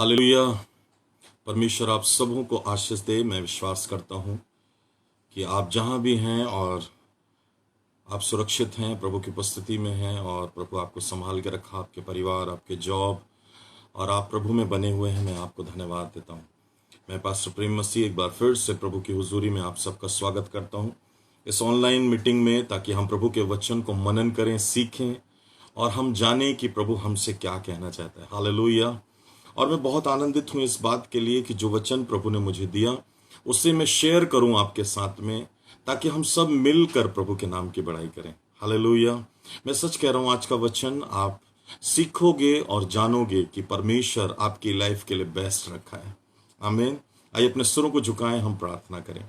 Hallelujah. परमेश्वर आप सबों को आशीष दे। मैं विश्वास करता हूं कि आप जहां भी हैं और आप सुरक्षित हैं, प्रभु की उपस्थिति में हैं और प्रभु आपको संभाल के रखा, आपके परिवार, आपके जॉब, और आप प्रभु में बने हुए हैं। मैं आपको धन्यवाद देता हूं। मैं पास्टर प्रेम मसीह एक बार फिर से प्रभु की हुजूरी में आप सबका स्वागत करता हूं इस ऑनलाइन मीटिंग में, ताकि हम प्रभु के वचन को मनन करें, सीखें और हम जानें कि प्रभु हमसे क्या कहना चाहता है। हालेलुया। और मैं बहुत आनंदित हूं इस बात के लिए कि जो वचन प्रभु ने मुझे दिया उससे मैं शेयर करूं आपके साथ में, ताकि हम सब मिलकर प्रभु के नाम की बड़ाई करें। हालेलुया। मैं सच कह रहा हूं, आज का वचन आप सीखोगे और जानोगे कि परमेश्वर आपकी लाइफ के लिए बेस्ट रखा है। आमीन। आइए अपने सुरों को झुकाएं, हम प्रार्थना करें।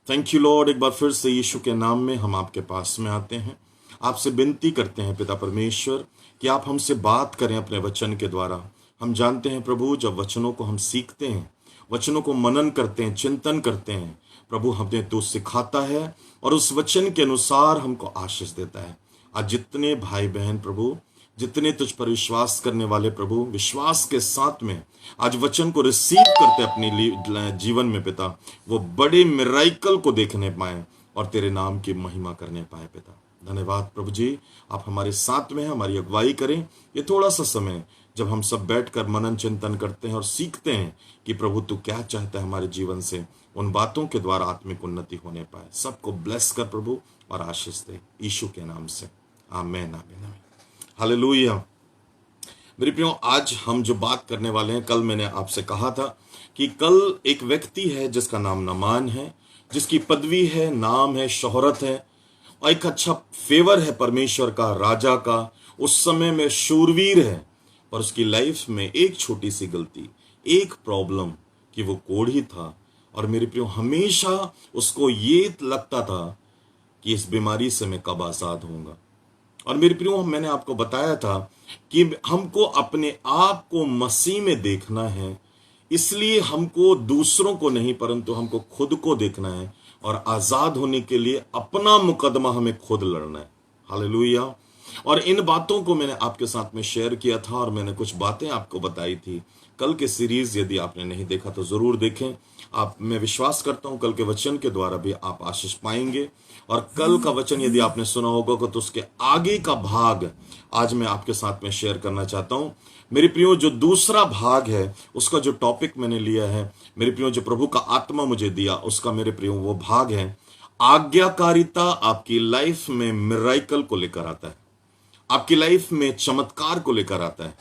Thank you Lord. एक बार फिर से यीशु के नाम में हम आपके पास में आते हैं, आपसे विनती करते हैं पिता परमेश्वर कि आप हमसे बात करें अपने वचन के द्वारा। हम जानते हैं प्रभु, जब वचनों को हम सीखते हैं, वचनों को मनन करते हैं, चिंतन करते हैं, प्रभु हमें तो सिखाता है और उस वचन के अनुसार हमको आशीष देता है। आज जितने भाई बहन प्रभु, जितने तुझ पर विश्वास करने वाले प्रभु, विश्वास के साथ में आज वचन को रिसीव करते अपने जीवन में पिता, वो बड़े मिराइकल को देखने पाए और तेरे नाम की महिमा करने पाए पिता। धन्यवाद प्रभु जी, आप हमारे साथ में हैं, हमारी अगुवाई करें। ये थोड़ा सा समय जब हम सब बैठकर मनन चिंतन करते हैं और सीखते हैं कि प्रभु तू क्या चाहता है हमारे जीवन से, उन बातों के द्वारा आत्मिक उन्नति होने पाए। सबको ब्लेस कर प्रभु और आशीष दे, यीशु के नाम से। आमीन आमीन। हालेलुया। मेरे प्रियो, आज हम जो बात करने वाले हैं, कल मैंने आपसे कहा था कि कल एक व्यक्ति है जिसका नाम नामान है, जिसकी पदवी है, नाम है, शोहरत है और एक अच्छा फेवर है परमेश्वर का, राजा का। उस समय में शूरवीर है, पर उसकी लाइफ में एक छोटी सी गलती, एक प्रॉब्लम कि वो कोढ़ी था। और मेरे प्रियो, हमेशा उसको ये लगता था कि इस बीमारी से मैं कब आजाद होऊंगा। और मेरे प्रियो, मैंने आपको बताया था कि हमको अपने आप को मसीह में देखना है, इसलिए हमको दूसरों को नहीं परंतु हमको खुद को देखना है और आजाद होने के लिए अपना मुकदमा हमें खुद लड़ना है। हालेलुया। और इन बातों को मैंने आपके साथ में शेयर किया था और मैंने कुछ बातें आपको बताई थी। कल के सीरीज यदि आपने नहीं देखा तो जरूर देखें। आप, मैं विश्वास करता हूं कल के वचन के द्वारा भी आप आशीष पाएंगे। और कल का वचन यदि आपने सुना होगा तो उसके आगे का भाग आज मैं आपके साथ में शेयर करना चाहता हूं। मेरे प्रियो, जो दूसरा भाग है उसका जो टॉपिक मैंने लिया है, मेरे प्रियो, जो प्रभु का आत्मा मुझे दिया उसका, मेरे प्रियो, वो भाग है आज्ञाकारिता आपकी लाइफ में मिराइकल को लेकर आता है, आपकी लाइफ में चमत्कार को लेकर आता है,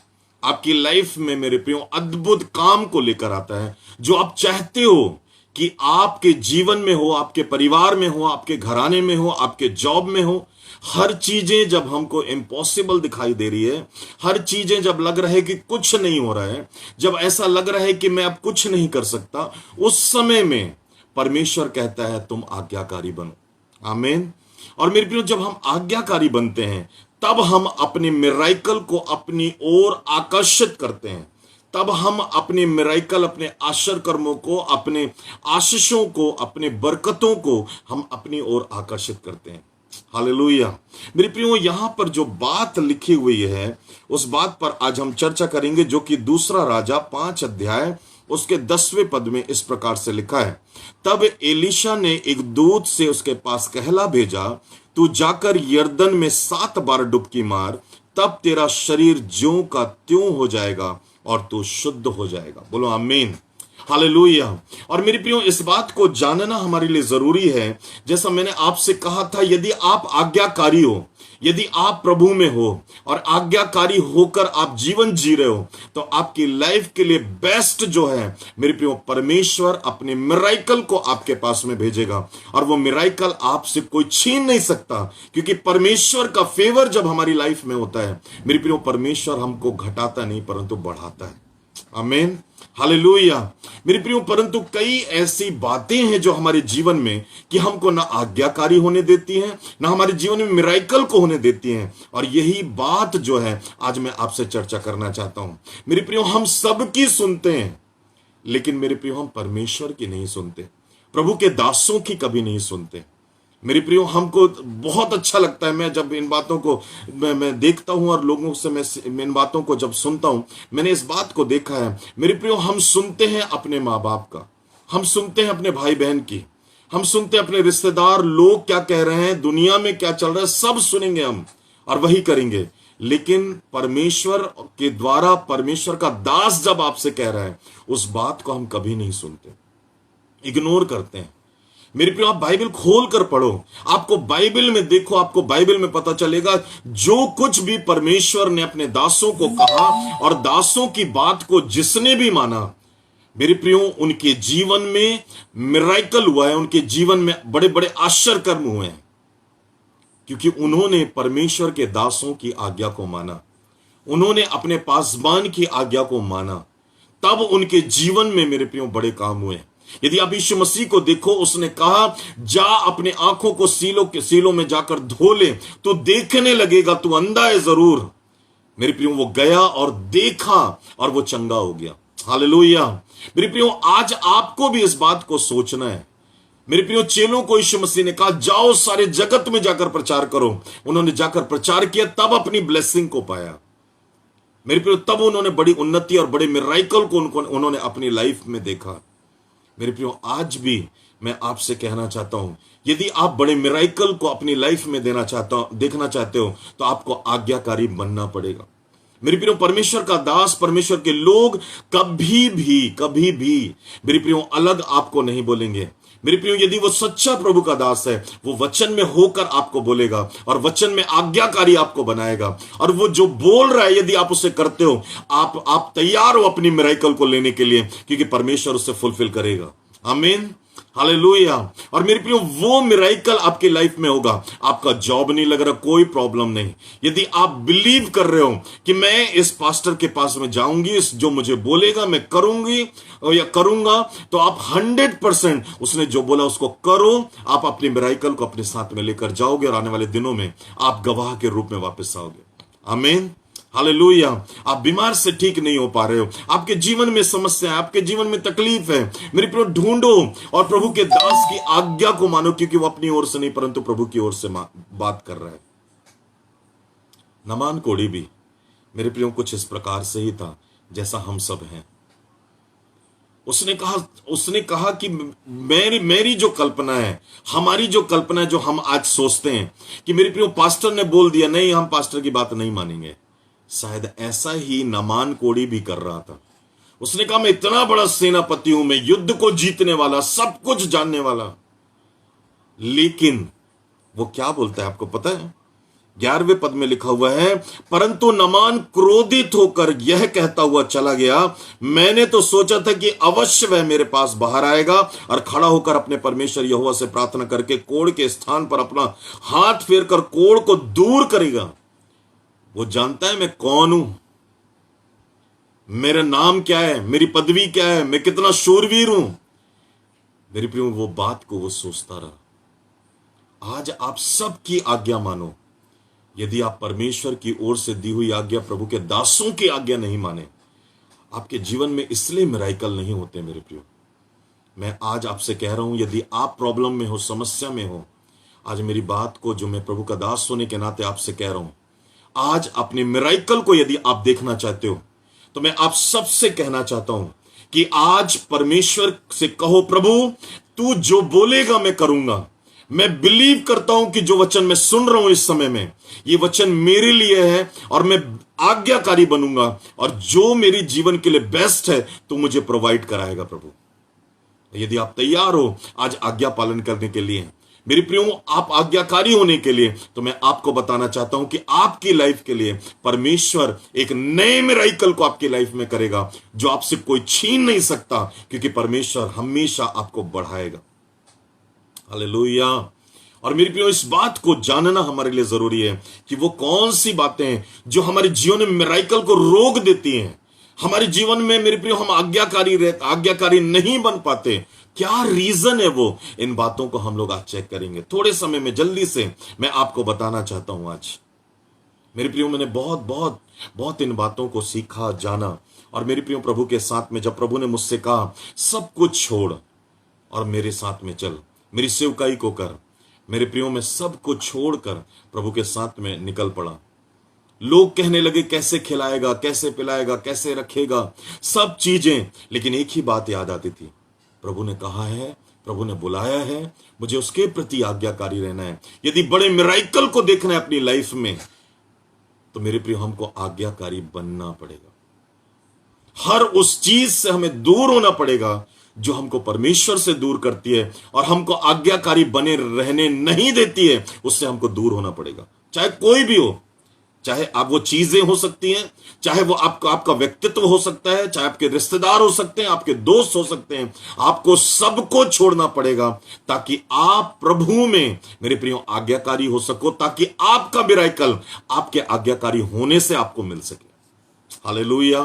आपकी लाइफ में मेरे प्रियो अद्भुत काम को लेकर आता है। जो आप चाहते हो कि आपके जीवन में हो, आपके परिवार में हो, आपके घराने में हो, आपके जॉब में हो, हर चीजें जब हमको इम्पॉसिबल दिखाई दे रही है, हर चीजें जब लग रहा है कि कुछ नहीं हो रहा है, जब ऐसा लग रहा है कि मैं अब कुछ नहीं कर सकता, उस समय में परमेश्वर कहता है तुम आज्ञाकारी बनो। आमीन। और मेरे प्रियो, जब हम आज्ञाकारी बनते हैं तब हम अपने मिराइकल को अपनी ओर आकर्षित करते हैं, तब हम अपने मिराइकल, अपने आश्चर्य कर्मों को, अपने आशीषों को, अपने बरकतों को हम अपनी ओर आकर्षित करते हैं। हालेलुया। मेरे प्रियो, यहां पर जो बात लिखी हुई है उस बात पर आज हम चर्चा करेंगे, जो कि दूसरा राजा 5 अध्याय उसके 10वें पद में इस प्रकार से लिखा है। तब एलीशा ने एक दूत से उसके पास कहला भेजा, तू जाकर यरदन में 7 बार डुबकी मार, तब तेरा शरीर ज्यों का त्यों हो जाएगा और तू शुद्ध हो जाएगा। बोलो आमीन। हालेलुया। और मेरे प्रियो, इस बात को जानना हमारे लिए जरूरी है। जैसा मैंने आपसे कहा था, यदि आप आज्ञाकारी हो, यदि आप प्रभु में हो और आज्ञाकारी होकर आप जीवन जी रहे हो, तो आपकी लाइफ के लिए बेस्ट जो है मेरे प्रियो, परमेश्वर अपने मिराइकल को आपके पास में भेजेगा। और वो मिराइकल आपसे कोई छीन नहीं सकता, क्योंकि परमेश्वर का फेवर जब हमारी लाइफ में होता है मेरे प्रियो, परमेश्वर हमको घटाता नहीं परंतु बढ़ाता है। आमीन। हालेलुया। मेरे प्रियो, परंतु कई ऐसी बातें हैं जो हमारे जीवन में कि हमको ना आज्ञाकारी होने देती हैं, ना हमारे जीवन में मिराइकल को होने देती हैं। और यही बात जो है आज मैं आपसे चर्चा करना चाहता हूं। मेरे प्रियो, हम सबकी सुनते हैं, लेकिन मेरे प्रियो हम परमेश्वर की नहीं सुनते, प्रभु के दासों की कभी नहीं सुनते। मेरे प्रियो, हमको बहुत अच्छा लगता है, मैं जब इन बातों को मैं देखता हूं और लोगों से मैं इन बातों को जब सुनता हूं, मैंने इस बात को देखा है मेरे प्रियो, हम सुनते हैं अपने माँ बाप का, हम सुनते हैं अपने भाई बहन की, हम सुनते हैं अपने रिश्तेदार, लोग क्या कह रहे हैं, दुनिया में क्या चल रहा है, सब सुनेंगे हम और वही करेंगे। लेकिन परमेश्वर के द्वारा परमेश्वर का दास जब आपसे कह रहा है, उस बात को हम कभी नहीं सुनते, इग्नोर करते हैं। मेरे प्रियो, आप बाइबल खोल कर पढ़ो, आपको बाइबल में देखो, आपको बाइबल में पता चलेगा जो कुछ भी परमेश्वर ने अपने दासों को कहा और दासों की बात को जिसने भी माना, मेरे प्रियो, उनके जीवन में मिराकल हुआ है, उनके जीवन में बड़े बड़े आश्चर्य कर्म हुए हैं, क्योंकि उन्होंने परमेश्वर के दासों की आज्ञा को माना, उन्होंने अपने पासबान की आज्ञा को माना, तब उनके जीवन में मेरे प्रियो बड़े काम हुए। यदि आप यीशु मसीह को देखो, उसने कहा जा अपने आंखों को सीलों में जाकर धो ले, तो देखने लगेगा, तू अंधा है जरूर। मेरे प्रियो, वो गया और देखा और वो चंगा हो गया। हालेलुया। मेरे प्रियो, आज आपको भी इस बात को सोचना है। मेरे प्रियो, चेलों को यीशु मसीह ने कहा जाओ सारे जगत में जाकर प्रचार करो, उन्होंने जाकर प्रचार किया, तब अपनी ब्लेसिंग को पाया। मेरे प्रियो, तब उन्होंने बड़ी उन्नति और बड़े मिराकल को उन्होंने अपनी लाइफ में देखा। मेरे प्रियो, आज भी मैं आपसे कहना चाहता हूं, यदि आप बड़े मिराकल को अपनी लाइफ में देखना चाहते हो, तो आपको आज्ञाकारी बनना पड़ेगा। मेरे प्रियो, परमेश्वर का दास, परमेश्वर के लोग कभी भी मेरे प्रियो अलग आपको नहीं बोलेंगे। मेरे प्रियो, यदि वो सच्चा प्रभु का दास है, वो वचन में होकर आपको बोलेगा और वचन में आज्ञाकारी आपको बनाएगा, और वो जो बोल रहा है यदि आप उसे करते हो, आप तैयार हो अपनी मिराकल को लेने के लिए, क्योंकि परमेश्वर उसे फुलफिल करेगा। आमीन, हालेलुया। और मेरे प्रियो, वो मिराकल आपकी लाइफ में होगा। आपका जॉब नहीं लग रहा, कोई प्रॉब्लम नहीं। यदि आप बिलीव कर रहे हो कि मैं इस पास्टर के पास में जाऊंगी, इस जो मुझे बोलेगा मैं करूंगी या करूंगा, तो आप 100% उसने जो बोला उसको करो। आप अपनी मिराकल को अपने साथ में लेकर जाओगे और आने वाले दिनों में आप गवाह के रूप में वापस आओगे। आमीन, हालेलुया। आप बीमार से ठीक नहीं हो पा रहे हो, आपके जीवन में समस्या है, आपके जीवन में तकलीफ है, मेरे प्रियो ढूंढो और प्रभु के दास की आज्ञा को मानो, क्योंकि वो अपनी ओर से नहीं परंतु प्रभु की ओर से बात कर रहा है। नमान कोढ़ी भी मेरे प्रियो कुछ इस प्रकार से ही था जैसा हम सब हैं। उसने कहा कि मेरी जो कल्पना है, हमारी जो कल्पना है, जो हम आज सोचते हैं कि मेरे प्रियो पास्टर ने बोल दिया, नहीं हम पास्टर की बात नहीं मानेंगे। शायद ऐसा ही नमान कोढ़ी भी कर रहा था। उसने कहा मैं इतना बड़ा सेनापति हूं, मैं युद्ध को जीतने वाला, सब कुछ जानने वाला। लेकिन वो क्या बोलता है आपको पता है? 11वें पद में लिखा हुआ है, परंतु नमान क्रोधित होकर यह कहता हुआ चला गया, मैंने तो सोचा था कि अवश्य वह मेरे पास बाहर आएगा और खड़ा होकर अपने परमेश्वर यहोवा से प्रार्थना करके कोढ़ के स्थान पर अपना हाथ फेर कर कोढ़ को दूर करेगा। वो जानता है मैं कौन हूं, मेरा नाम क्या है, मेरी पदवी क्या है, मैं कितना शूरवीर हूं। मेरे प्रियो, वो बात को वो सोचता रहा। आज आप सबकी आज्ञा मानो। यदि आप परमेश्वर की ओर से दी हुई आज्ञा, प्रभु के दासों की आज्ञा नहीं माने, आपके जीवन में इसलिए मिराकल नहीं होते। मेरे प्रियो, मैं आज आपसे कह रहा हूं, यदि आप प्रॉब्लम में हो, समस्या में हो, आज मेरी बात को जो मैं प्रभु का दास होने के नाते आपसे कह रहा हूं, आज अपने मिराकल को यदि आप देखना चाहते हो, तो मैं आप सबसे कहना चाहता हूं कि आज परमेश्वर से कहो, प्रभु तू जो बोलेगा मैं करूंगा। मैं बिलीव करता हूं कि जो वचन मैं सुन रहा हूं इस समय में, ये वचन मेरे लिए है और मैं आज्ञाकारी बनूंगा, और जो मेरी जीवन के लिए बेस्ट है तो मुझे प्रोवाइड कराएगा प्रभु। यदि आप तैयार हो आज आज्ञा पालन करने के लिए, मेरे प्रियो आप आज्ञाकारी होने के लिए, तो मैं आपको बताना चाहता हूं कि आपकी लाइफ के लिए परमेश्वर एक नए मिराकल को आपकी लाइफ में करेगा, जो आपसे कोई छीन नहीं सकता, क्योंकि परमेश्वर हमेशा आपको बढ़ाएगा। हालेलुया। और मेरे प्रियो, इस बात को जानना हमारे लिए जरूरी है कि वो कौन सी बातें हैं जो हमारे जीवन में मिराकल को रोक देती हैं। हमारे जीवन में मेरे प्रियो हम आज्ञाकारी नहीं बन पाते। क्या रीजन है वो? इन बातों को हम लोग आज चेक करेंगे थोड़े समय में। जल्दी से मैं आपको बताना चाहता हूं आज मेरे प्रियो, मैंने बहुत इन बातों को सीखा, जाना। और मेरे प्रियो, प्रभु के साथ में जब प्रभु ने मुझसे कहा सब कुछ छोड़ और मेरे साथ में चल, मेरी सेवकाई को कर, मेरे प्रियो, मैं सब कुछ छोड़कर प्रभु के साथ में निकल पड़ा। लोग कहने लगे कैसे खिलाएगा, कैसे पिलाएगा, कैसे रखेगा, सब चीजें, लेकिन एक ही बात याद आती थी, प्रभु ने कहा है, प्रभु ने बुलाया है, मुझे उसके प्रति आज्ञाकारी रहना है। यदि बड़े मिराइकल को देखना है अपनी लाइफ में, तो मेरे प्रिय हमको आज्ञाकारी बनना पड़ेगा। हर उस चीज से हमें दूर होना पड़ेगा जो हमको परमेश्वर से दूर करती है और हमको आज्ञाकारी बने रहने नहीं देती है, उससे हमको दूर होना पड़ेगा। चाहे कोई भी हो, चाहे आप वो चीजें हो सकती हैं, चाहे वो आपका व्यक्तित्व हो सकता है, चाहे आपके रिश्तेदार हो सकते हैं, आपके दोस्त हो सकते हैं, आपको सबको छोड़ना पड़ेगा ताकि आप प्रभु में मेरे प्रियो आज्ञाकारी हो सको, ताकि आपका मिराकल आपके आज्ञाकारी होने से आपको मिल सके। हालेलुया।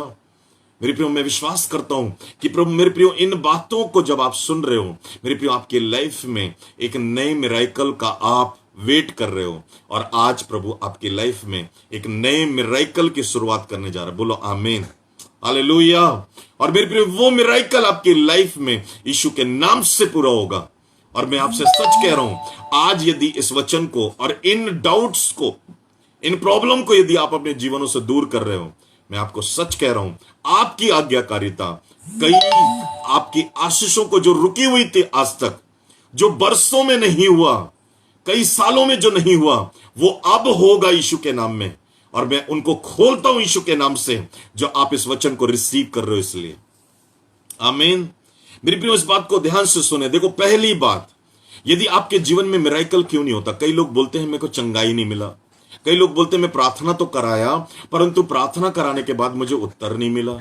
मेरे प्रियो, मैं विश्वास करता हूं कि प्रभु, मेरे प्रियो, इन बातों को जब आप सुन रहे हो, मेरे प्रियो, आपके लाइफ में एक नए मिराकल का आप वेट कर रहे हो, और आज प्रभु आपकी लाइफ में एक नए मिराकल की शुरुआत करने जा रहा है। बोलो आमीन, हालेलुया। और मेरे प्रियो, वो मिराकल आपकी लाइफ में यीशु के नाम से पूरा होगा। और मैं आपसे सच कह रहा हूं, आज यदि इस वचन को और इन डाउट्स को, इन प्रॉब्लम को यदि आप अपने जीवनों से दूर कर रहे हो, मैं आपको सच कह रहा हूं, आपकी आज्ञाकारिता, कई आपकी आशीषों को जो रुकी हुई थी आज तक, जो बरसों में नहीं हुआ, कई सालों में जो नहीं हुआ, वो अब होगा यीशु के नाम में। और मैं उनको खोलता हूं यीशु के नाम से, जो आप इस वचन को रिसीव कर रहे हो, इसलिए आमीन। मेरे प्रियो, इस बात को ध्यान से सुने। देखो, पहली बात, यदि आपके जीवन में मिराकल क्यों नहीं होता? कई लोग बोलते हैं मेरे को चंगाई नहीं मिला, कई लोग बोलते हैं मैं प्रार्थना तो कराया, परंतु प्रार्थना कराने के बाद मुझे उत्तर नहीं मिला,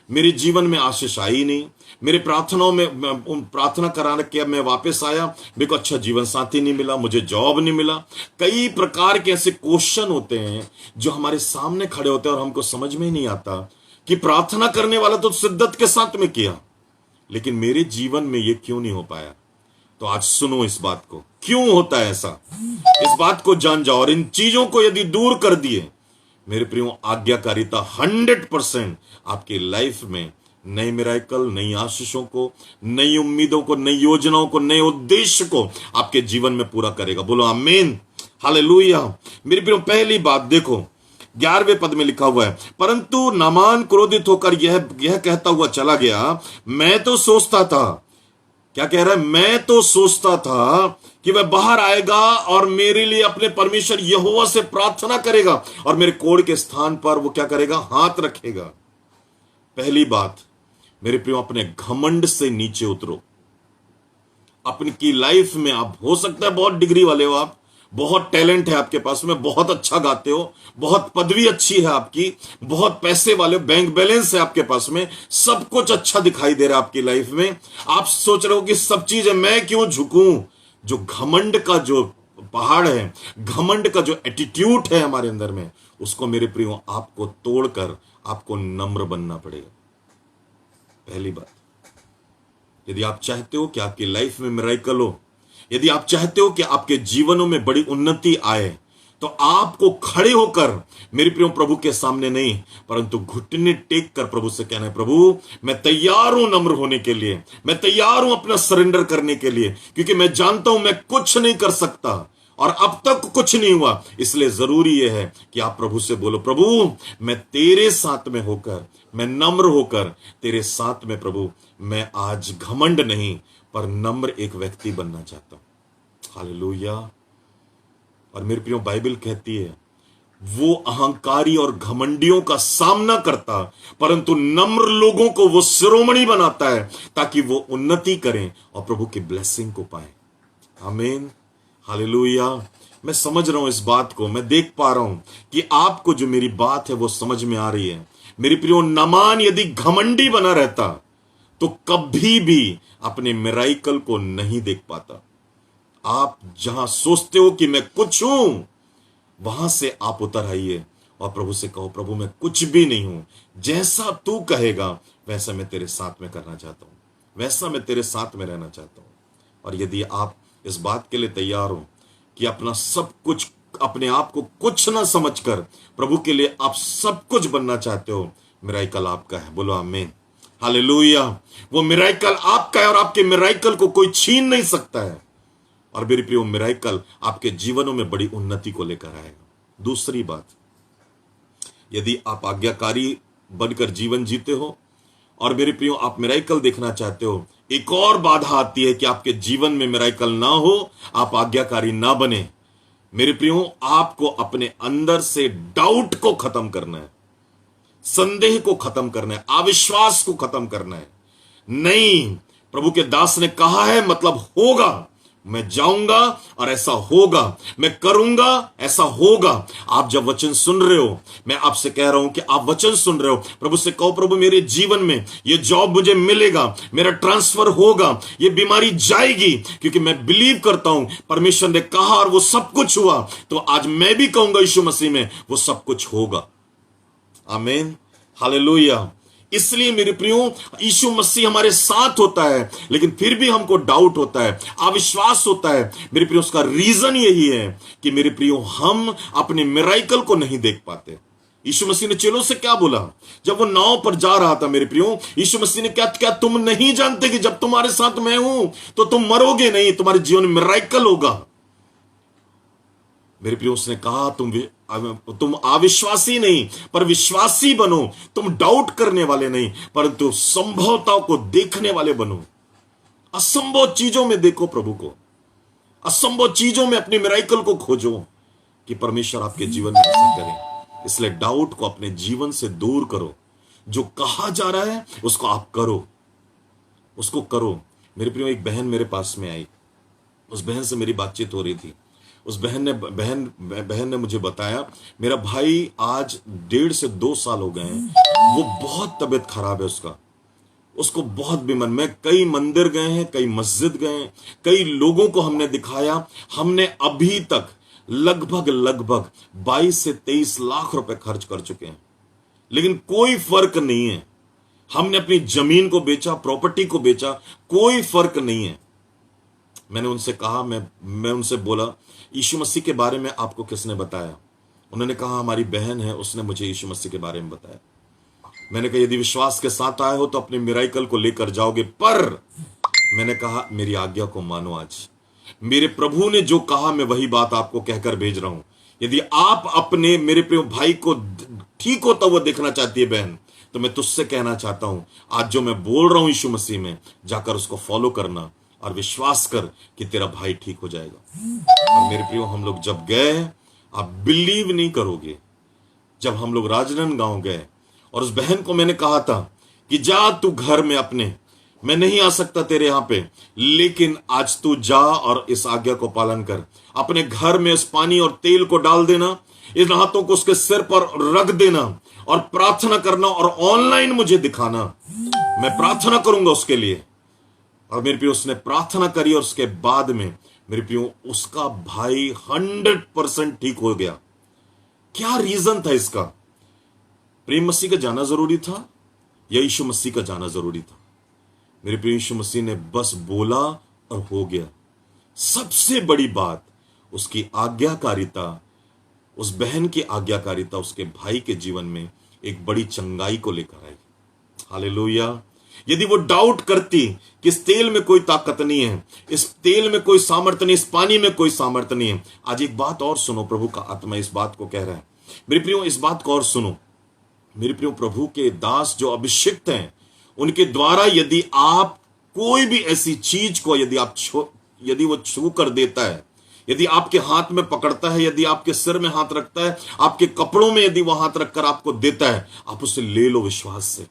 मेरे जीवन में आशीष आई नहीं, मेरे प्रार्थनाओं में प्रार्थना कराने के मैं वापस आया, मेरे को अच्छा जीवन साथी नहीं मिला, मुझे जॉब नहीं मिला। कई प्रकार के ऐसे क्वेश्चन होते हैं जो हमारे सामने खड़े होते हैं और हमको समझ में ही नहीं आता कि प्रार्थना करने वाला तो शिद्दत के साथ में किया, लेकिन मेरे जीवन में ये क्यों नहीं हो पाया। तो आज सुनो इस बात को, क्यों होता है ऐसा, इस बात को जान जाओ। और इन चीजों को यदि दूर कर दिए, मेरे प्रियो, आज्ञाकारिता 100% आपकी लाइफ में नए मिराकल, नई आशीषों को, नई उम्मीदों को, नई योजनाओं को, नए उद्देश्य को आपके जीवन में पूरा करेगा। बोलो आमीन, हालेलुया। मेरे प्रियो, पहली बात देखो, 11वें पद में लिखा हुआ है, परंतु नामान क्रोधित होकर यह कहता हुआ चला गया, मैं तो सोचता था, क्या कह रहा है, मैं तो सोचता था कि वह बाहर आएगा और मेरे लिए अपने परमेश्वर यहोवा से प्रार्थना करेगा और मेरे कोढ़ के स्थान पर वो क्या करेगा, हाथ रखेगा। पहली बात मेरे प्रियो, अपने घमंड से नीचे उतरो। अपनी की लाइफ में आप हो सकता है बहुत डिग्री वाले हो, आप बहुत टैलेंट है आपके पास में, बहुत अच्छा गाते हो, बहुत पदवी अच्छी है आपकी, बहुत पैसे वाले हो, बैंक बैलेंस है आपके पास में, सब कुछ अच्छा दिखाई दे रहा है आपकी लाइफ में। आप सोच रहे हो कि सब चीज है, मैं क्यों झुकूं। जो घमंड का जो पहाड़ है, घमंड का जो एटीट्यूड है हमारे अंदर में, उसको मेरे प्रियो आपको तोड़कर आपको नम्र बनना पड़ेगा। पहली बात, यदि आप चाहते हो कि आपकी लाइफ में मिराकल हो, यदि आप चाहते हो कि आपके जीवनों में बड़ी उन्नति आए, तो आपको खड़े होकर मेरे प्रियो प्रभु के सामने नहीं, परंतु घुटने टेक कर प्रभु से कहना है, प्रभु मैं तैयार हूं नम्र होने के लिए, मैं तैयार हूं अपना सरेंडर करने के लिए, क्योंकि मैं जानता हूं मैं कुछ नहीं कर सकता और अब तक कुछ नहीं हुआ। इसलिए जरूरी यह है कि आप प्रभु से बोलो, प्रभु मैं तेरे साथ में होकर, मैं नम्र होकर तेरे साथ में, प्रभु मैं आज घमंड नहीं पर नम्र एक व्यक्ति बनना चाहता हूं। हालेलुया। और मेरे प्रियो, बाइबल कहती है वो अहंकारी और घमंडियों का सामना करता, परंतु नम्र लोगों को वो शिरोमणि बनाता है ताकि वो उन्नति करें और प्रभु की ब्लेसिंग को पाए। आमीन, हालेलुया। मैं समझ रहा हूं इस बात को, मैं देख पा रहा हूं कि आपको जो मेरी बात है वो समझ में आ रही है। मेरे प्रियो, नामान यदि घमंडी बना रहता तो कभी भी अपने मिराकल को नहीं देख पाता। आप जहां सोचते हो कि मैं कुछ हूं, वहां से आप उतर आइए और प्रभु से कहो, प्रभु मैं कुछ भी नहीं हूं, जैसा तू कहेगा वैसा मैं तेरे साथ में करना चाहता हूं, वैसा मैं तेरे साथ में रहना चाहता हूं। और यदि आप इस बात के लिए तैयार हो कि अपना सब कुछ, अपने आप को कुछ ना समझकर प्रभु के लिए आप सब कुछ बनना चाहते हो, मिराकल आपका है। बोलो आमीन, हालेलुया। वो मिराकल आपका है और आपके मिराकल को कोई छीन नहीं सकता है। और मेरे प्रियो मिराकल आपके जीवनों में बड़ी उन्नति को लेकर आएगा। दूसरी बात, यदि आप आज्ञाकारी बनकर जीवन जीते हो और मेरे प्रियो आप मिराकल देखना चाहते हो, एक और बाधा आती है कि आपके जीवन में मिराकल ना हो, आप आज्ञाकारी ना बने। मेरे प्रियो आपको अपने अंदर से डाउट को खत्म करना है, संदेह को खत्म करना है, अविश्वास को खत्म करना है। नहीं, प्रभु के दास ने कहा है मतलब होगा, मैं जाऊंगा और ऐसा होगा, मैं करूंगा ऐसा होगा। आप जब वचन सुन रहे हो, मैं आपसे कह रहा हूं कि आप वचन सुन रहे हो, प्रभु से कहो प्रभु मेरे जीवन में ये जॉब मुझे मिलेगा, मेरा ट्रांसफर होगा, ये बीमारी जाएगी, क्योंकि मैं बिलीव करता हूं परमेश्वर ने कहा और वो सब कुछ हुआ। तो आज मैं भी कहूंगा यीशु मसीह में वो सब कुछ होगा। आमीन, हालेलुया। इसलिए मेरे प्रियो यीशु मसीह हमारे साथ होता है, लेकिन फिर भी हमको डाउट होता है, अविश्वास होता है। मेरे प्रियो उसका रीजन यही है कि मेरे प्रियो हम अपने मिराकल को नहीं देख पाते। यीशु मसीह ने चेलों से क्या बोला जब वो नाव पर जा रहा था? मेरे प्रियो यीशु मसीह ने क्या तुम नहीं जानते कि जब तुम्हारे साथ मैं हूं तो तुम मरोगे नहीं, तुम्हारे जीवन में मिराकल होगा। मेरे प्रियो उसने कहा तुम अविश्वासी नहीं पर विश्वासी बनो, तुम डाउट करने वाले नहीं परंतु संभवताओं को देखने वाले बनो। असंभव चीजों में देखो प्रभु को, असंभव चीजों में अपनी मिराकल को खोजो कि परमेश्वर आपके जीवन में ऐसा करे। इसलिए डाउट को अपने जीवन से दूर करो, जो कहा जा रहा है उसको आप करो, उसको करो। मेरे प्रियो एक बहन मेरे पास में आई, उस बहन से मेरी बातचीत हो रही थी। उस बहन ने मुझे बताया मेरा भाई आज 1.5 से 2 साल हो गए हैं, वो बहुत तबीयत खराब है उसको बहुत बीमार। मैं कई मंदिर गए हैं, कई मस्जिद गए हैं, कई लोगों को हमने दिखाया, हमने अभी तक लगभग 22 से 23 लाख रुपए खर्च कर चुके हैं, लेकिन कोई फर्क नहीं है। हमने अपनी जमीन को बेचा, प्रॉपर्टी को बेचा, कोई फर्क नहीं है। मैंने उनसे कहा, मैं उनसे बोला यीशु मसीह के बारे में आपको किसने बताया? उन्होंने कहा हमारी बहन है, उसने मुझे यीशु मसीह के बारे में बताया। मैंने कहा यदि विश्वास के साथ आए हो तो अपने मिराकल को लेकर जाओगे, पर मैंने कहा मेरी आज्ञा को मानो। आज मेरे प्रभु ने जो कहा मैं वही बात आपको कहकर भेज रहा हूं। यदि आप अपने मेरे प्रिय भाई को ठीक होता हुआ देखना चाहती है बहन, तो मैं तुझसे कहना चाहता हूं आज जो मैं बोल रहा हूं यीशु मसीह में, जाकर उसको फॉलो करना और विश्वास कर कि तेरा भाई ठीक हो जाएगा। और मेरे प्रियो हम लोग जब गए, आप बिलीव नहीं करोगे, जब हम लोग राजनांदगांव गए और उस बहन को मैंने कहा था कि जा तू घर में अपने, मैं नहीं आ सकता तेरे यहां पे, लेकिन आज तू जा और इस आज्ञा को पालन कर। अपने घर में इस पानी और तेल को डाल देना, इन हाथों को उसके सिर पर रख देना और प्रार्थना करना और ऑनलाइन मुझे दिखाना, मैं प्रार्थना करूंगा उसके लिए। और मेरे प्रियो उसने प्रार्थना करी और उसके बाद में मेरे प्रियो उसका भाई 100% ठीक हो गया। क्या रीजन था इसका? प्रेम मसीह का जाना जरूरी था या यीशु मसीह का जाना जरूरी था? मेरे प्रिय यीशु मसीह ने बस बोला और हो गया। सबसे बड़ी बात उसकी आज्ञाकारिता, उस बहन की आज्ञाकारिता उसके भाई के जीवन में एक बड़ी चंगाई को लेकर आई। हालेलुया। यदि वो डाउट करती कि इस तेल में कोई ताकत नहीं है, इस तेल में कोई सामर्थ्य नहीं, इस पानी में कोई सामर्थ्य नहीं है। आज एक बात और सुनो, प्रभु का आत्मा इस बात को कह रहा है। मेरे प्रियो इस बात को और सुनो, मेरे प्रियो प्रभु के दास जो अभिषिक्त हैं, उनके द्वारा यदि आप कोई भी ऐसी चीज को यदि वो छू कर देता है, यदि आपके हाथ में पकड़ता है, यदि आपके सिर में हाथ रखता है, आपके कपड़ों में यदि वो हाथ रखकर आपको देता है, आप उसे ले लो विश्वास से।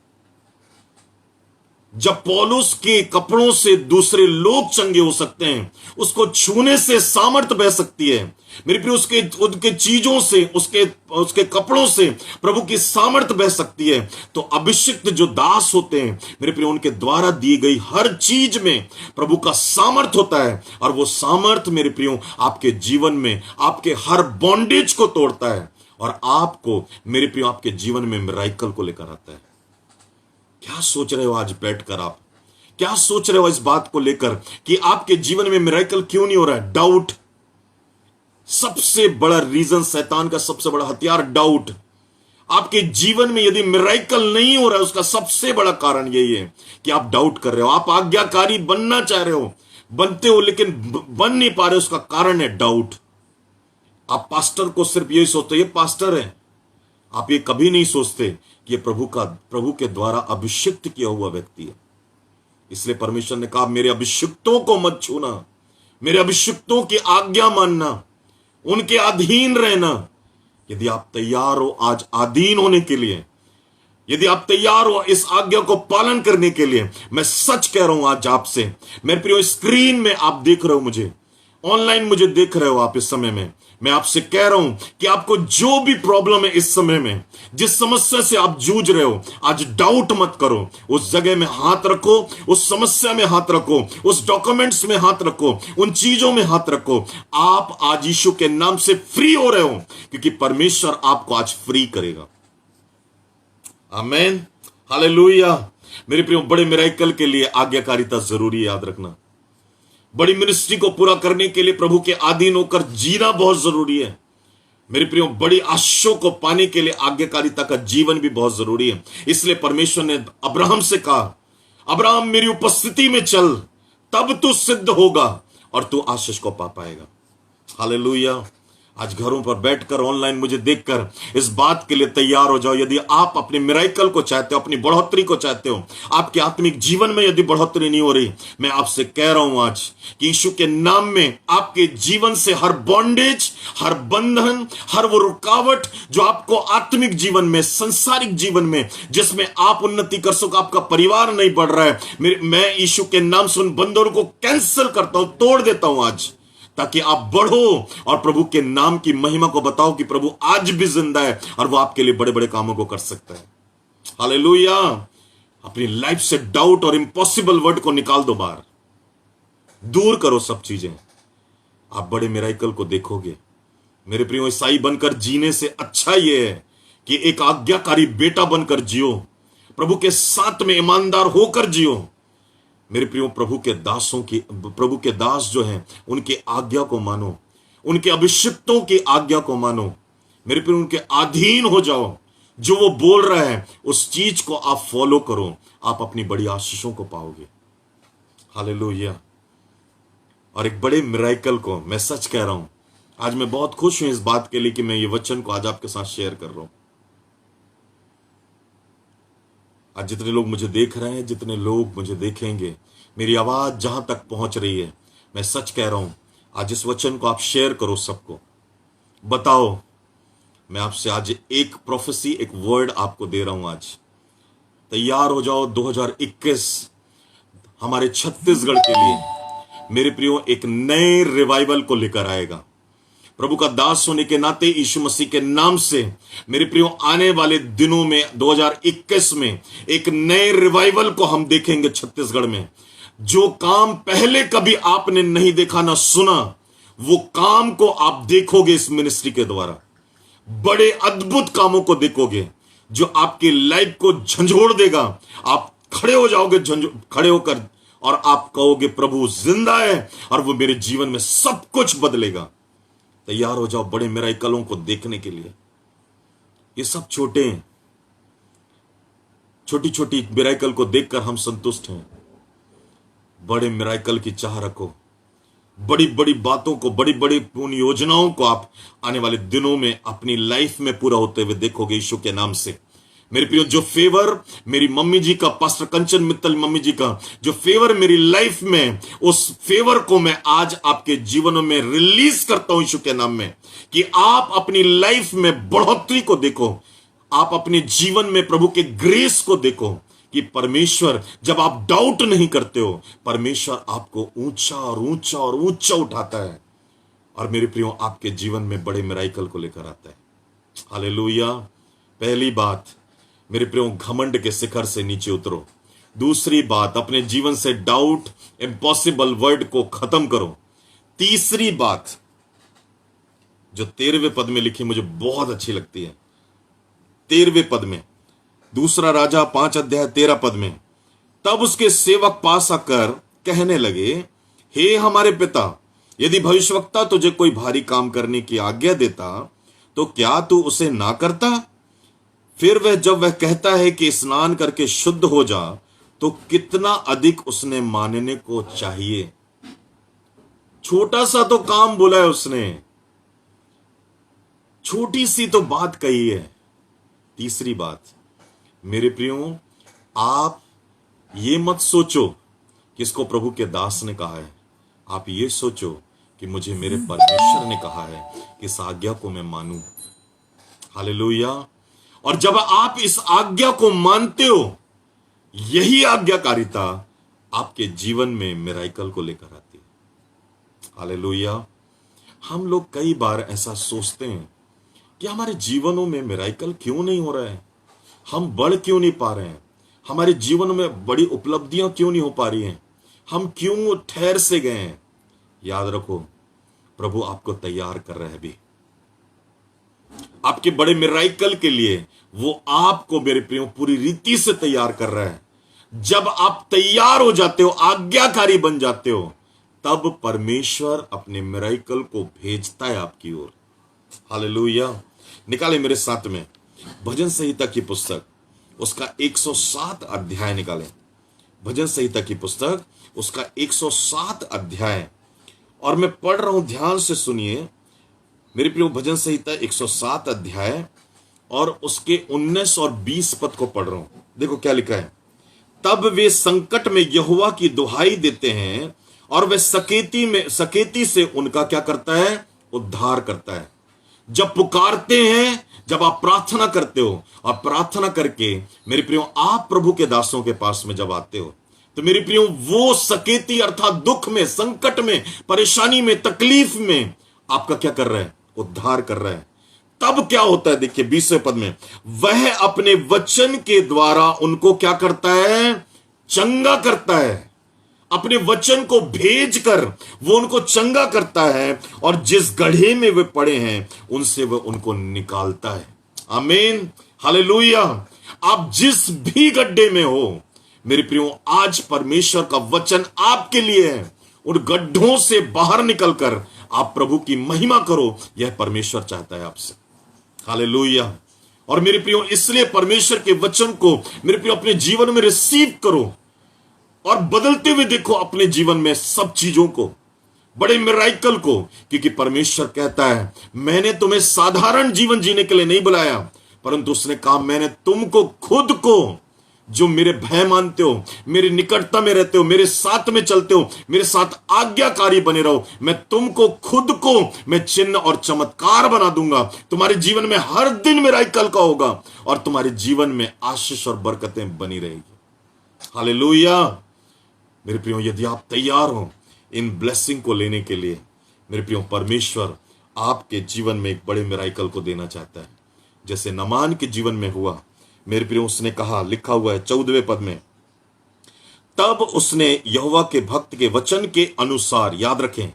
जब पौलुस के कपड़ों से दूसरे लोग चंगे हो सकते हैं, उसको छूने से सामर्थ बह सकती है। मेरे प्रिय उनके चीजों से, उसके कपड़ों से प्रभु की सामर्थ बह सकती है। तो अभिषिक्त जो दास होते हैं मेरे प्रिय, उनके द्वारा दी गई हर चीज में प्रभु का सामर्थ होता है, और वो सामर्थ मेरे प्रियो आपके जीवन में आपके हर बॉन्डेज को तोड़ता है और आपको मेरे प्रियो आपके जीवन में मिराकल को लेकर आता है। क्या सोच रहे हो आज बैठकर? आप क्या सोच रहे हो इस बात को लेकर कि आपके जीवन में मिराकल क्यों नहीं हो रहा है? डाउट। सबसे बड़ा रीजन, शैतान का सबसे बड़ा हथियार डाउट। आपके जीवन में यदि मिराकल नहीं हो रहा है, उसका सबसे बड़ा कारण यही है कि आप डाउट कर रहे हो। आप आज्ञाकारी बनना चाह रहे हो, बनते हो लेकिन बन नहीं पा रहे, उसका कारण है डाउट। आप पास्टर को सिर्फ यही सोचते हो ये पास्टर है, आप ये कभी नहीं सोचते कि ये प्रभु के द्वारा अभिषिक्त किया हुआ व्यक्ति है। इसलिए परमेश्वर ने कहा मेरे अभिषिक्तों को मत छूना, मेरे अभिषिक्तों की आज्ञा मानना, उनके अधीन रहना। यदि आप तैयार हो आज अधीन होने के लिए, यदि आप तैयार हो इस आज्ञा को पालन करने के लिए, मैं सच कह रहा हूं आज आपसे मेरे प्रियो, स्क्रीन में आप देख रहे हो मुझे, ऑनलाइन मुझे देख रहे हो आप इस समय में, मैं आपसे कह रहा हूं कि आपको जो भी प्रॉब्लम है इस समय में, जिस समस्या से आप जूझ रहे हो, आज डाउट मत करो। उस जगह में हाथ रखो, उस समस्या में हाथ रखो, उस डॉक्यूमेंट्स में हाथ रखो, उन चीजों में हाथ रखो। आप आज यीशु के नाम से फ्री हो रहे हो, क्योंकि परमेश्वर आपको आज फ्री करेगा। आमीन, हालेलुया। मेरे प्रियो, बड़े मिरेकल के लिए आज्ञाकारिता जरूरी है, याद रखना। बड़ी मिनिस्ट्री को पूरा करने के लिए प्रभु के अधीन होकर जीना बहुत जरूरी है। मेरे प्रियो, बड़ी आशीषों को पाने के लिए आज्ञाकारिता का जीवन भी बहुत जरूरी है। इसलिए परमेश्वर ने अब्राहम से कहा, अब्राहम मेरी उपस्थिति में चल, तब तू सिद्ध होगा और तू आशीष को पा पाएगा। हालेलुया। आज घरों पर बैठकर, ऑनलाइन मुझे देखकर इस बात के लिए तैयार हो जाओ। यदि आप अपने मिरेकल को चाहते हो, अपनी बढ़ोतरी को चाहते हो, आपके आत्मिक जीवन में यदि बढ़ोतरी नहीं हो रही, मैं आपसे कह रहा हूं आज कि यीशु के नाम में आपके जीवन से हर बॉन्डेज, हर बंधन, हर वो रुकावट जो आपको आत्मिक जीवन में, संसारिक जीवन में, जिसमें आप उन्नति कर सको, आपका परिवार नहीं बढ़ रहा है, मैं यीशु के नाम से उन बंधनों को कैंसिल करता हूं, तोड़ देता हूं आज, ताकि आप बढ़ो और प्रभु के नाम की महिमा को बताओ कि प्रभु आज भी जिंदा है और वो आपके लिए बड़े बड़े कामों को कर सकता है। हालेलुया। अपनी लाइफ से डाउट और इम्पॉसिबल वर्ड को निकाल दो बाहर, दूर करो सब चीजें, आप बड़े मिरेकल को देखोगे। मेरे प्रियो, ईसाई बनकर जीने से अच्छा यह है कि एक आज्ञाकारी बेटा बनकर जियो, प्रभु के साथ में ईमानदार होकर जियो। मेरे प्रियो, प्रभु के दास जो हैं, उनके आज्ञा को मानो, उनके अभिषिक्तों की आज्ञा को मानो। मेरे प्रियो, उनके अधीन हो जाओ, जो वो बोल रहा है उस चीज को आप फॉलो करो, आप अपनी बड़ी आशीषों को पाओगे। हालेलुया। और एक बड़े मिरेकल को, मैं सच कह रहा हूं, आज मैं बहुत खुश हूं इस बात के लिए कि मैं ये वचन को आज आपके साथ शेयर कर रहा हूं। आज जितने लोग मुझे देख रहे हैं, जितने लोग मुझे देखेंगे, मेरी आवाज जहां तक पहुंच रही है, मैं सच कह रहा हूं, आज इस वचन को आप शेयर करो सबको, बताओ। मैं आपसे आज एक प्रोफेसी, एक वर्ड आपको दे रहा हूं। आज तैयार हो जाओ। 2021 हमारे छत्तीसगढ़ के लिए, मेरे प्रियो, एक नए रिवाइवल को लेकर आएगा। प्रभु का दास होने के नाते, यीशु मसीह के नाम से, मेरे प्रियो, आने वाले दिनों में 2021 में एक नए रिवाइवल को हम देखेंगे छत्तीसगढ़ में। जो काम पहले कभी आपने नहीं देखा ना सुना, वो काम को आप देखोगे इस मिनिस्ट्री के द्वारा। बड़े अद्भुत कामों को देखोगे जो आपकी लाइफ को झंझोड़ देगा। आप खड़े हो जाओगे खड़े होकर, और आप कहोगे प्रभु जिंदा है और वो मेरे जीवन में सब कुछ बदलेगा। तैयार हो जाओ बड़े मिरेकलों को देखने के लिए। ये सब छोटे हैं, छोटी छोटी मिरेकल को देखकर हम संतुष्ट हैं। बड़े मिरेकल की चाह रखो, बड़ी बड़ी बातों को, बड़ी बड़ी उन योजनाओं को आप आने वाले दिनों में अपनी लाइफ में पूरा होते हुए देखोगे यीशु के नाम से। मेरे प्रियो, जो फेवर मेरी मम्मी जी का, पास्टर कंचन मित्तल मम्मी जी का जो फेवर मेरी लाइफ में, उस फेवर को मैं आज आपके जीवनों में रिलीज करता हूं यीशु के नाम में, कि आप अपनी लाइफ में बढ़ोतरी को देखो, आप अपने जीवन में प्रभु के ग्रेस को देखो, कि परमेश्वर, जब आप डाउट नहीं करते हो, परमेश्वर आपको ऊंचा और ऊंचा और ऊंचा उठाता है, और मेरे प्रियो, आपके जीवन में बड़े मिरेकल को लेकर आता है। हालेलुया। पहली बात, मेरे प्रियो, घमंड के शिखर से नीचे उतरो। दूसरी बात, अपने जीवन से डाउट, इम्पॉसिबल वर्ड को खत्म करो। तीसरी बात, जो 13वें पद में लिखी, मुझे बहुत अच्छी लगती है। 13वें पद में, दूसरा राजा 5 अध्याय 13 पद में, तब उसके सेवक पास आकर कहने लगे, हे हमारे पिता, यदि भविष्यवक्ता तुझे कोई भारी काम करने की आज्ञा देता तो क्या तू उसे ना करता? फिर जब वह कहता है कि स्नान करके शुद्ध हो जा, तो कितना अधिक उसने मानने को चाहिए। छोटा सा तो काम बोला है उसने, छोटी सी तो बात कही है। तीसरी बात, मेरे प्रियो, आप ये मत सोचो कि इसको प्रभु के दास ने कहा है, आप ये सोचो कि मुझे मेरे परमेश्वर ने कहा है कि इस आज्ञा को मैं मानूं। हालेलुया। और जब आप इस आज्ञा को मानते हो, यही आज्ञाकारिता आपके जीवन में मिराइकल को लेकर आती है। हालेलुया। हम लोग कई बार ऐसा सोचते हैं कि हमारे जीवनों में मिराइकल क्यों नहीं हो रहा है, हम बढ़ क्यों नहीं पा रहे हैं, हमारे जीवन में बड़ी उपलब्धियां क्यों नहीं हो पा रही हैं, हम क्यों ठहर से गए हैं। याद रखो, प्रभु आपको तैयार कर रहे हैं अभी आपके बड़े मिराइकल के लिए। वो आपको मेरे प्रियो पूरी रीति से तैयार कर रहा है। जब आप तैयार हो जाते हो, आज्ञाकारी बन जाते हो, तब परमेश्वर अपने मिराइकल को भेजता है आपकी ओर। हालेलुया। निकाले मेरे साथ में भजन संहिता की पुस्तक, उसका 107 अध्याय निकालें। भजन संहिता की पुस्तक, उसका 107 अध्याय, और मैं पढ़ रहा हूं, ध्यान से सुनिए मेरे प्रियो। भजन संहिता 107 अध्याय और उसके 19 और 20 पद को पढ़ रहा हूं। देखो क्या लिखा है। तब वे संकट में यहोवा की दुहाई देते हैं और वे सकेती से उनका क्या करता है, उद्धार करता है। जब पुकारते हैं, जब आप प्रार्थना करते हो, और प्रार्थना करके मेरे प्रियो आप प्रभु के दासों के पास में जब आते हो, तो मेरे प्रियो वो सकेती अर्थात दुख में, संकट में, परेशानी में, तकलीफ में आपका क्या कर रहा है, उद्धार कर रहा है। तब क्या होता है, देखिए 20वें पद में, वह अपने वचन के द्वारा उनको क्या करता है, चंगा करता है। अपने वचन को भेजकर वो उनको चंगा करता है, और जिस गड्ढे में वे पड़े हैं उनसे वह उनको निकालता है। आमीन, हालेलुया। आप जिस भी गड्ढे में हो मेरे प्रियो, आज परमेश्वर का वचन आपके लिए है। उन गड्ढों से बाहर निकलकर आप प्रभु की महिमा करो, यह परमेश्वर चाहता है आपसे। हालेलुया। और मेरे प्रियो, इसलिए परमेश्वर के वचन को मेरे प्रियो अपने जीवन में रिसीव करो और बदलते हुए देखो अपने जीवन में सब चीजों को, बड़े मिराइकल को। क्योंकि परमेश्वर कहता है, मैंने तुम्हें साधारण जीवन जीने के लिए नहीं बुलाया, परंतु उसने कहा मैंने तुमको खुद को, जो मेरे भय मानते हो, मेरे निकटता में रहते हो, मेरे साथ में चलते हो, मेरे साथ आज्ञाकारी बने रहो, मैं तुमको खुद को मैं चिन्ह और चमत्कार बना दूंगा। तुम्हारे जीवन में हर दिन मिराइकल का होगा और तुम्हारे जीवन में आशीष और बरकतें बनी रहेगी। हालेलुया। मेरे प्रियो, यदि आप तैयार हो इन ब्लेसिंग को लेने के लिए, मेरे प्रियो, परमेश्वर आपके जीवन में एक बड़े मिराइकल को देना चाहता है, जैसे नमान के जीवन में हुआ। मेरे प्रियो, उसने कहा, लिखा हुआ है 14वें पद में, तब उसने यहोवा के भक्त के वचन के अनुसार, याद रखें,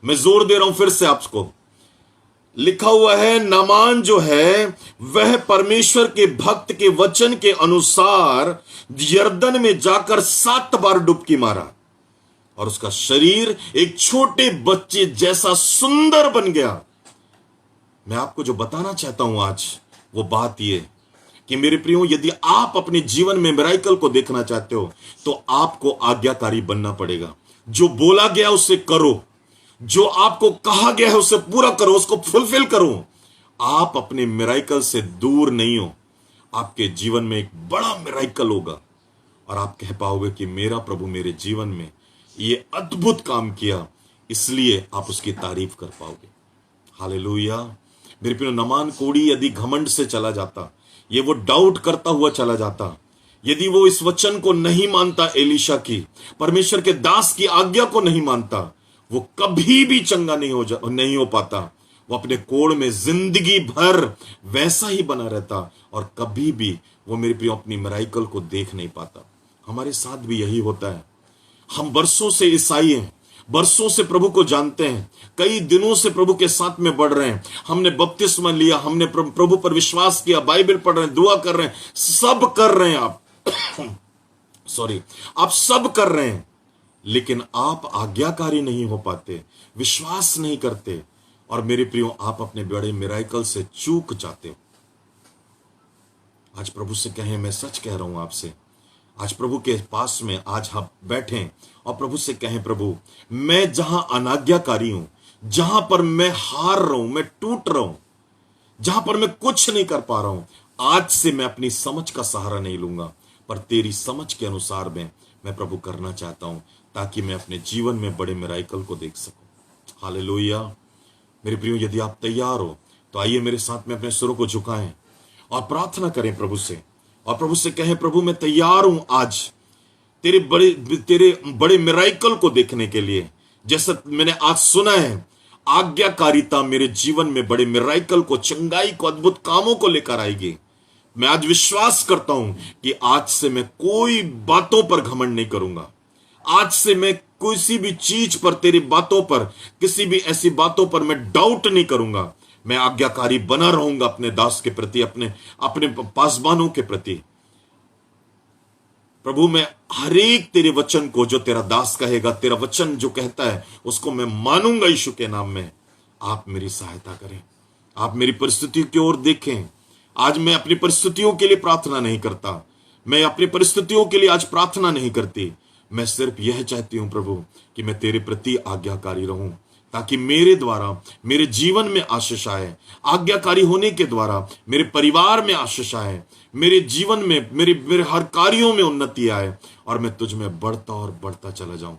मैं जोर दे रहा हूं फिर से आपको, लिखा हुआ है, नामान जो है वह परमेश्वर के भक्त के वचन के अनुसार यरदन में जाकर 7 बार डुबकी मारा और उसका शरीर एक छोटे बच्चे जैसा सुंदर बन गया। मैं आपको जो बताना चाहता हूं आज, वो बात ये कि मेरे प्रियो, यदि आप अपने जीवन में मिराइकल को देखना चाहते हो, तो आपको आज्ञाकारी बनना पड़ेगा। जो बोला गया उसे करो, जो आपको कहा गया है उसे पूरा करो, उसको फुलफिल करो। आप अपने मिराइकल से दूर नहीं हो। आपके जीवन में एक बड़ा मिराइकल होगा और आप कह पाओगे कि मेरा प्रभु मेरे जीवन में ये अद्भुत काम किया, इसलिए आप उसकी तारीफ कर पाओगे। हालेलुया। मेरे प्रिय, नमान कोड़ी यदि घमंड से चला जाता, ये वो डाउट करता हुआ चला जाता, यदि वो इस वचन को नहीं मानता, एलीशा की, परमेश्वर के दास की आज्ञा को नहीं मानता, वो कभी भी चंगा नहीं हो पाता। वो अपने कोड़ में जिंदगी भर वैसा ही बना रहता और कभी भी वो मेरे प्रिय अपनी मिराइकल को देख नहीं पाता। हमारे साथ भी यही होता है। हम बरसों से ईसाई हैं, बरसों से प्रभु को जानते हैं, कई दिनों से प्रभु के साथ में बढ़ रहे हैं, हमने बपतिस्मा लिया, हमने प्रभु पर विश्वास किया, बाइबल पढ़ रहे हैं, दुआ कर रहे हैं, सब कर रहे हैं आप सॉरी, आप सब कर रहे हैं, लेकिन आप आज्ञाकारी नहीं हो पाते, विश्वास नहीं करते, और मेरे प्रियो, आप अपने बड़े मिराइकल से चूक जाते हो। आज प्रभु से कहें, मैं सच कह रहा हूं आपसे, आज प्रभु के पास में आज हम बैठें और प्रभु से कहें, प्रभु मैं जहां अनाज्ञाकारी हूं, जहां पर मैं हार रहा हूं, मैं टूट रहा हूं, जहां पर मैं कुछ नहीं कर पा रहा हूं, आज से मैं अपनी समझ का सहारा नहीं लूंगा, पर तेरी समझ के अनुसार मैं प्रभु करना चाहता हूं, ताकि मैं अपने जीवन में बड़े मिराकल को देख सकूं। हालेलुया। मेरे प्रियो, यदि आप तैयार हो तो आइए मेरे साथ में अपने सिरों को झुकाएं और प्रार्थना करें प्रभु से, और प्रभु से कहें, प्रभु मैं तैयार हूं आज तेरे बड़े मिराकल को देखने के लिए। जैसा मैंने आज सुना है, आज्ञाकारिता मेरे जीवन में बड़े मिराकल को, चंगाई को, अद्भुत कामों को लेकर आएगी। मैं आज विश्वास करता हूं कि आज से मैं कोई बातों पर घमंड नहीं करूंगा। आज से मैं किसी भी चीज पर, तेरी बातों पर, किसी भी ऐसी बातों पर मैं डाउट नहीं करूंगा। मैं आज्ञाकारी बना रहूंगा अपने दास के प्रति, अपने पासबानों के प्रति। प्रभु मैं हर एक तेरे वचन को, जो तेरा दास कहेगा, तेरा वचन जो कहता है, उसको मैं मानूंगा यीशु के नाम में। आप मेरी सहायता करें, आप मेरी परिस्थितियों की ओर देखें। आज मैं अपनी परिस्थितियों के लिए प्रार्थना नहीं करता, मैं अपनी परिस्थितियों के लिए आज प्रार्थना नहीं करती। मैं सिर्फ यह चाहती हूं प्रभु कि मैं तेरे प्रति आज्ञाकारी रहूं, ताकि मेरे द्वारा मेरे जीवन में आशीष आए। आज्ञाकारी होने के द्वारा मेरे परिवार में आशीष आए, मेरे जीवन में, मेरे हर कार्यों में उन्नति आए, और मैं तुझ में बढ़ता और बढ़ता चला जाऊं।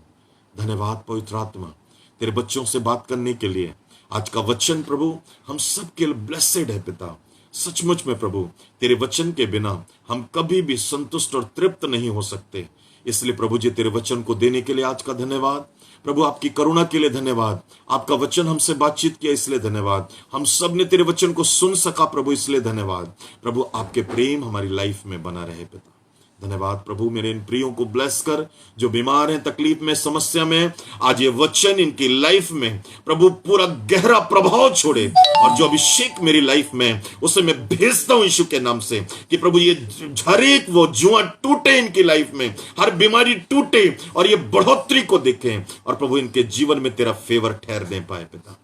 धन्यवाद पवित्र आत्मा, तेरे बच्चों से बात करने के लिए। आज का वचन प्रभु हम सबके लिए ब्लेसेड है पिता। सचमुच में प्रभु तेरे वचन के बिना हम कभी भी संतुष्ट और तृप्त नहीं हो सकते। इसलिए प्रभु जी तेरे वचन को देने के लिए आज का धन्यवाद। प्रभु आपकी करुणा के लिए धन्यवाद। आपका वचन हमसे बातचीत किया इसलिए धन्यवाद। हम सब ने तेरे वचन को सुन सका प्रभु, इसलिए धन्यवाद। प्रभु आपके प्रेम हमारी लाइफ में बना रहे पिता। धन्यवाद प्रभु, मेरे इन प्रियों को ब्लेस कर, जो बीमार हैं, तकलीफ में, समस्या में। आज ये वचन इनकी लाइफ में प्रभु पूरा गहरा प्रभाव छोड़े, और जो अभिषेक मेरी लाइफ में, उसे मैं भेजता हूं यीशु के नाम से, कि प्रभु ये हर एक वो जुआ टूटे इनकी लाइफ में, हर बीमारी टूटे, और ये बढ़ोतरी को देखें, और प्रभु इनके जीवन में तेरा फेवर ठहरने पाए पिता।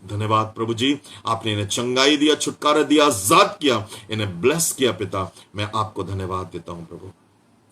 धन्यवाद प्रभु जी, आपने इन्हें चंगाई दिया, छुटकारा दिया, आजाद किया, इन्हें ब्लेस किया पिता। मैं आपको धन्यवाद देता हूं प्रभु।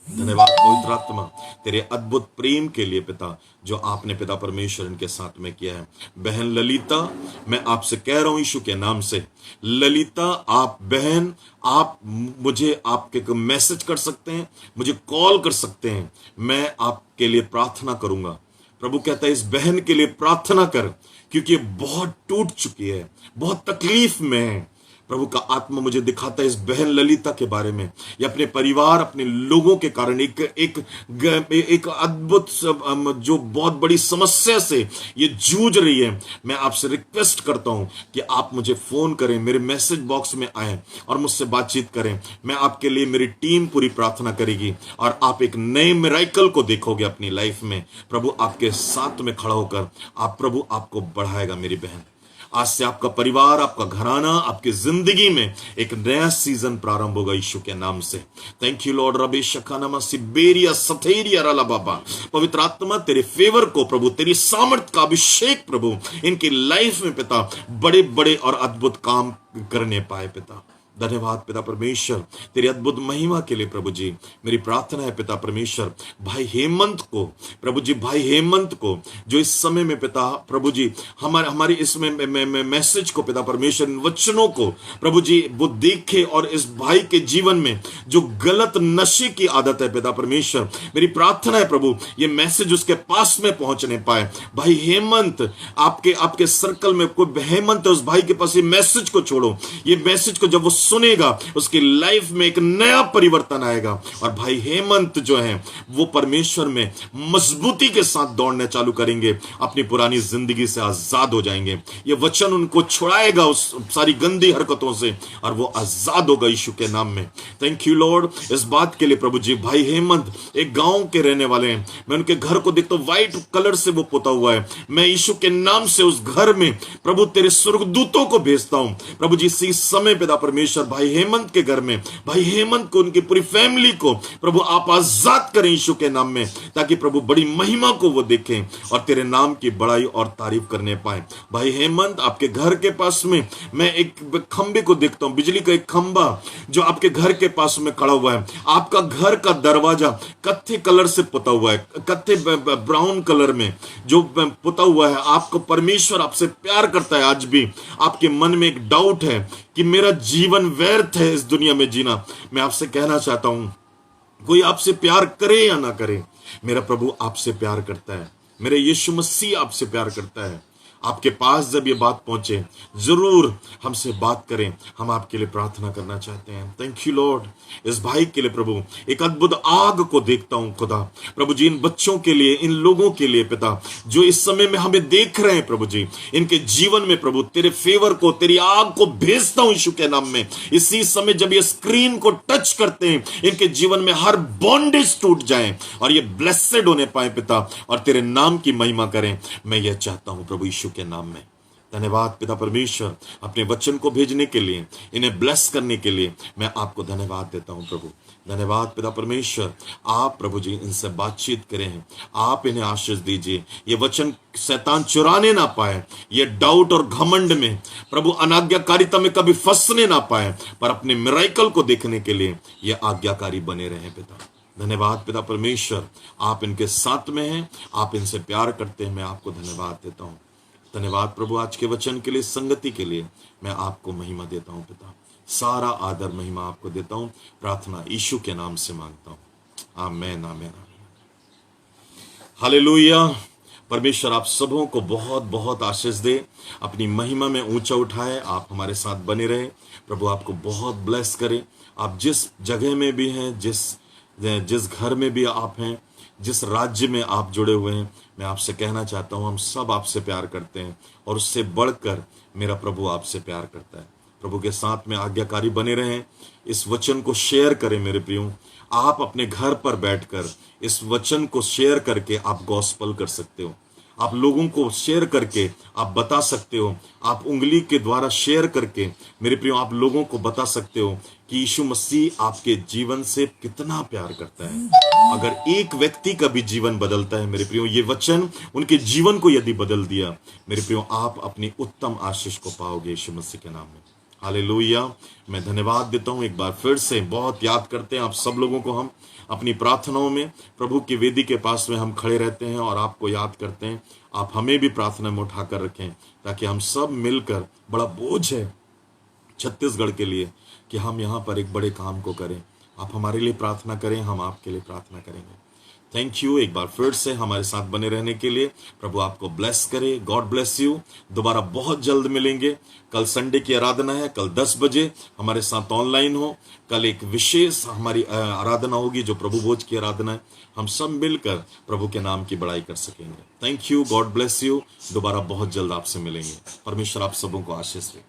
धन्यवाद पवित्र आत्मा तेरे अद्भुत प्रेम के लिए पिता, जो आपने पिता परमेश्वर इनके साथ में किया है। बहन ललिता, मैं आपसे कह रहा हूं यीशु के नाम से, ललिता आप बहन, आप मुझे आपके मैसेज कर सकते हैं, मुझे कॉल कर सकते हैं, मैं आपके लिए प्रार्थना करूंगा। प्रभु कहता है इस बहन के लिए प्रार्थना कर, क्योंकि बहुत टूट चुकी है, बहुत तकलीफ में है। प्रभु का आत्मा मुझे दिखाता है इस बहन ललिता के बारे में, ये अपने परिवार, अपने लोगों के कारण एक अद्भुत जो बहुत बड़ी समस्या से ये जूझ रही है। मैं आपसे रिक्वेस्ट करता हूं कि आप मुझे फोन करें, मेरे मैसेज बॉक्स में आए और मुझसे बातचीत करें। मैं आपके लिए, मेरी टीम पूरी प्रार्थना करेगी, और आप एक नए मिराकल को देखोगे अपनी लाइफ में। प्रभु आपके साथ में खड़ा होकर प्रभु आपको बढ़ाएगा मेरी बहन। आज से आपका परिवार, आपका घराना, आपकी जिंदगी में एक नया सीजन प्रारंभ होगा यीशु के नाम से। Thank you Lord. रबी शखानामा सिबेरिया सथेरिया रला बाबा, पवित्र आत्मा तेरे फेवर को प्रभु, तेरी सामर्थ का अभिषेक प्रभु इनकी लाइफ में पिता बड़े बड़े और अद्भुत काम करने पाए पिता। धन्यवाद पिता परमेश्वर तेरी अद्भुत महिमा के लिए। प्रभु जी मेरी प्रार्थना है पिता परमेश्वर, भाई हेमंत को, प्रभु जी भाई हेमंत को, जो इस समय में पिता प्रभु जी हमारे इसमें मैसेज को पिता परमेश्वर, वचनों को प्रभु जी वो देखे, और इस भाई के जीवन में जो गलत नशे की आदत है पिता परमेश्वर, मेरी प्रार्थना है प्रभु ये मैसेज उसके पास में पहुंचने पाए। भाई हेमंत, आपके सर्कल में कोई हेमंत है, उस भाई के पास ये मैसेज को छोड़ो। ये मैसेज को जब वो सुनेगा, उसकी लाइफ में एक नया परिवर्तन आएगा, और भाई हेमंत जो है वो परमेश्वर में मजबूती के साथ दौड़ने चालू करेंगे, अपनी पुरानी जिंदगी से आजाद हो जाएंगे। ये वचन उनको छुड़ाएगा उस सारी गंदी हरकतों से, और वो आजाद होगा यीशु के नाम में। थैंक यू लॉर्ड इस बात के लिए प्रभु जी। भाई हेमंत एक गांव के रहने वाले हैं, मैं उनके घर को देखता हूं, व्हाइट कलर से वो पोता हुआ है। मैं यीशु के नाम से उस घर में प्रभु तेरे स्वर्गदूतों को भेजता हूं प्रभु जी। इसी समय पिता परमेश्वर परमेश्वर भाई हेमंत के घर में, भाई हेमंत को, उनकी पूरी फैमिली को प्रभु आप आजाद करें यीशु के नाम में, ताकि प्रभु बड़ी महिमा को वो देखें और तेरे नाम की बड़ाई और तारीफ करने पाए। भाई हेमंत, आपके घर के पास में मैं एक खंबे को देखता हूं, बिजली का एक खंबा जो आपके घर के पास में खड़ा हुआ है। आपका घर का दरवाजा कत्थे कलर से पुता हुआ है, कत्थे ब्राउन कलर में जो पुता हुआ है। आपको परमेश्वर आपसे प्यार करता है। आज भी आपके मन में एक डाउट है कि मेरा जीवन व्यर्थ है इस दुनिया में जीना, मैं आपसे कहना चाहता हूं, कोई आपसे प्यार करे या ना करे, मेरा प्रभु आपसे प्यार करता है, मेरे यीशु मसीह आपसे प्यार करता है। आपके पास जब ये बात पहुंचे, जरूर हमसे बात करें, हम आपके लिए प्रार्थना करना चाहते हैं। थैंक यू लॉर्ड, इस भाई के लिए प्रभु एक अद्भुत आग को देखता हूं खुदा। प्रभु जी, इन बच्चों के लिए, इन लोगों के लिए पिता, जो इस समय में हमें देख रहे हैं प्रभु जी, इनके जीवन में प्रभु तेरे फेवर को, तेरी आग को भेजता हूं यीशु के नाम में। इसी समय जब ये स्क्रीन को टच करते हैं, इनके जीवन में हर बॉन्डेज टूट जाए और ये ब्लेसेड होने पाए पिता, और तेरे नाम की महिमा करें। मैं ये चाहता हूं प्रभु यीशु के नाम में। धन्यवाद पिता परमेश्वर, अपने वचन को भेजने के लिए, इन्हें ब्लेस करने के लिए मैं आपको धन्यवाद देता हूं प्रभु। धन्यवाद पिता परमेश्वर, आप प्रभु जी इनसे बातचीत करें, आप इन्हें आशीष दीजिए। ये वचन शैतान चुराने ना पाए, ये डाउट और घमंड में प्रभु अनाज्ञाकारिता में कभी फंसने ना पाए, पर अपने मिरेकल को देखने के लिए ये आज्ञाकारी बने रहे पिता। धन्यवाद पिता परमेश्वर, आप इनके साथ में हैं, आप इनसे प्यार करते हैं, मैं आपको धन्यवाद देता हूं। धन्यवाद प्रभु आज के वचन के लिए, संगति के लिए मैं आपको महिमा देता हूं पिता। सारा आदर महिमा आपको देता हूं। प्रार्थना यीशु के नाम से मांगता हूं, आमेन आमेन आमेन। हालेलुया। परमेश्वर आप सबों को बहुत बहुत आशीष दे, अपनी महिमा में ऊंचा उठाए, आप हमारे साथ बने रहे। प्रभु आपको बहुत ब्लेस करे। आप जिस जगह में भी हैं, जिस घर में भी आप हैं, जिस राज्य में आप जुड़े हुए हैं, मैं आपसे कहना चाहता हूं, हम सब आपसे प्यार करते हैं, और उससे बढ़कर मेरा प्रभु आपसे प्यार करता है। प्रभु के साथ में आज्ञाकारी बने रहें। इस वचन को शेयर करें मेरे प्रियो। आप अपने घर पर बैठकर इस वचन को शेयर करके आप गॉस्पल कर सकते हो। आप लोगों को शेयर करके आप बता सकते हो, आप उंगली के द्वारा शेयर करके मेरे प्रियो आप लोगों को बता सकते हो कि यीशु मसीह आपके जीवन से कितना प्यार करता है। अगर एक व्यक्ति का भी जीवन बदलता है मेरे प्रियो, ये वचन उनके जीवन को यदि बदल दिया मेरे प्रियो, आप अपनी उत्तम आशीष को पाओगे यीशु मसीह के नाम में। हालेलुया। मैं धन्यवाद देता हूं। एक बार फिर से बहुत याद करते हैं आप सब लोगों को। हम अपनी प्रार्थनाओं में प्रभु की वेदी के पास में हम खड़े रहते हैं और आपको याद करते हैं। आप हमें भी प्रार्थना में उठाकर रखें, ताकि हम सब मिलकर, बड़ा बोझ है छत्तीसगढ़ के लिए कि हम यहाँ पर एक बड़े काम को करें। आप हमारे लिए प्रार्थना करें, हम आपके लिए प्रार्थना करेंगे। थैंक यू एक बार फिर से हमारे साथ बने रहने के लिए। प्रभु आपको ब्लेस करे। God bless you. दोबारा बहुत जल्द मिलेंगे। कल संडे की आराधना है, कल 10 बजे हमारे साथ ऑनलाइन हो। कल एक विशेष हमारी आराधना होगी जो प्रभु भोज की आराधना है। हम सब मिलकर प्रभु के नाम की बड़ाई कर सकेंगे। Thank you, God bless you. दोबारा बहुत जल्द आपसे मिलेंगे। परमेश्वर आप सबों को आशीष दे।